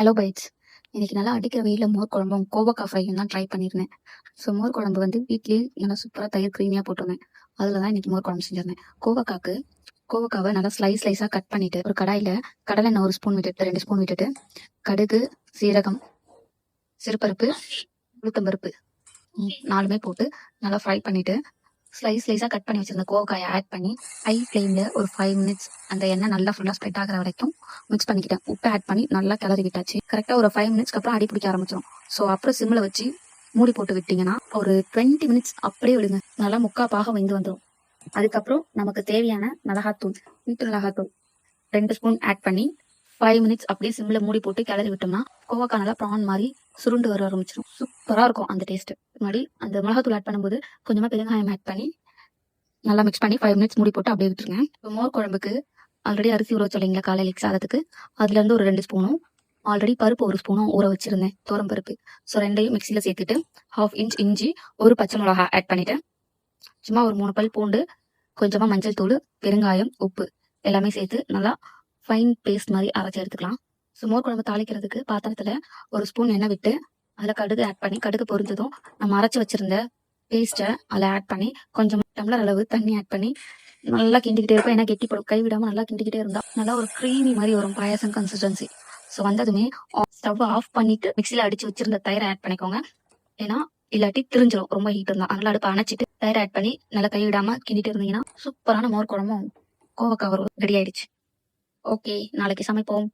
Hello bytes. இன்னைக்கு நல்லா அடிக்கிற வெயிலில் மோர் குழம்பும் கோவக்காய் ஃப்ரையும் தான் ட்ரை பண்ணியிருந்தேன். ஸோ மோர் குழம்பு வந்து வீட்லேயே நல்லா சூப்பராக தயிர் க்ரீமியாக போட்டிருந்தேன். அதில் தான் இன்னைக்கு மோர் குழம்பு செஞ்சிருந்தேன். கோவக்காவை நல்லா ஸ்லைஸாக கட் பண்ணிவிட்டு ஒரு கடாயில் கடலெண்ணெய் 1 ஸ்பூன் விட்டுட்டு 2 ஸ்பூன் விட்டுட்டு கடுகு, சீரகம், சிறுபருப்பு, உளுத்தம்பருப்பு 4மே போட்டு நல்லா ஃப்ரை பண்ணிவிட்டு ஸ்லைஸாக கட் பண்ணி வச்சிருந்த கோவக்காயை ஆட் பண்ணி ஹை ஃப்ளேமில் ஒரு 5 மினிட்ஸ் அந்த எண்ணெய் நல்லா ஃபுல்லாக ஸ்ப்ரெட் ஆகிற வரைக்கும் மிக்ஸ் பண்ணிக்கிட்டேன். உப்பு ஆட் பண்ணி நல்லா கிளறி விட்டாச்சு. கரெக்டாக ஒரு 5 மினிட்ஸ்க்கு அப்புறம் அடி பிடிக்க ஆரம்பிச்சிடும். ஸோ அப்புறம் சிம்மில் வச்சு மூடி போட்டு விட்டிங்கன்னா ஒரு 20 மினிட்ஸ் அப்படியே விடுங்க. நல்லா முக்கால் வெந்து வந்துடும். அதுக்கப்புறம் நமக்கு தேவையான மிளகாத்தூள், வீட்டு மிளகாத்தூள் 2 ஸ்பூன் ஆட் பண்ணி 5 மினிட்ஸ் அப்படியே சிம்மில் மூடி போட்டு கிளறி விட்டோம்னா கோவக்காய் நல்லா ப்ரான் மாதிரி சுருண்டு வர ஆரம்பிச்சிடும். சூப்பராக இருக்கும் அந்த டேஸ்ட்டு. முன்னாடி அந்த மிளகாத்தூள் ஆட் பண்ணும்போது கொஞ்சமாக பெருங்காயம் ஆட் பண்ணி நல்லா மிக்ஸ் பண்ணி 5 மினிட்ஸ் மூடி போட்டு அப்படியே விட்டுருங்க. இப்போ மோர் குழம்புக்கு ஆல்ரெடி அரிசி ஊற வச்சிருந்தீங்களா காலையில் சாதத்துக்கு, அதுலேருந்து ஒரு 2 ஸ்பூனும் ஆல்ரெடி பருப்பு 1 ஸ்பூனும் ஊற வச்சிருந்தேன், தோரம் பருப்பு. ஸோ 2யும் மிக்சியில் சேர்த்துட்டு 1/2 இன்ச் இஞ்சி, 1 பச்சை மிளகா ஆட் பண்ணிவிட்டேன். சும்மா ஒரு 3 பல் பூண்டு, கொஞ்சமாக மஞ்சள் தூள், பெருங்காயம், உப்பு எல்லாமே சேர்த்து நல்லா ஃபைன் பேஸ்ட் மாதிரி அரைச்சி எடுத்துக்கலாம். ஸோ மோர் குழம்பு தாளிக்கிறதுக்கு பாத்திரத்தில் 1 ஸ்பூன் எண்ணெய் விட்டு அதில் கடுகு ஆட் பண்ணி கடுகு பொரிஞ்சதும் நம்ம அரைச்சி வச்சிருந்த பேஸ்ட்டை அதில் ஆட் பண்ணி கொஞ்சம் டம்ளர் அளவு தண்ணி ஆட் பண்ணி நல்லா கிண்டிக்கிட்டே இருப்போம். ஏன்னா கெட்டி போடும், கைவிடாமல் நல்லா கிண்டிக்கிட்டே இருந்தால் நல்லா ஒரு க்ரீமி மாதிரி வரும் பாயாசம் கன்சிஸ்டன்சி. ஸோ வந்ததுமே ஸ்டவ் ஆஃப் பண்ணிட்டு மிக்சியில் அடித்து வச்சிருந்த தயிரை ஆட் பண்ணிக்கோங்க. ஏன்னா இல்லாட்டி திரிஞ்சிடும், ரொம்ப ஹீட் இருந்தால். அதனால அடுப்பை அணைச்சிட்டு தயிரை ஆட் பண்ணி நல்லா கைவிடாமல் கிண்டிட்டு இருந்தீங்கன்னா சூப்பரான மோர் குழம்பும் கோவக்காய் ரெடி ஆயிடுச்சு. ஓகே, நாளைக்கு சமைப்போம்.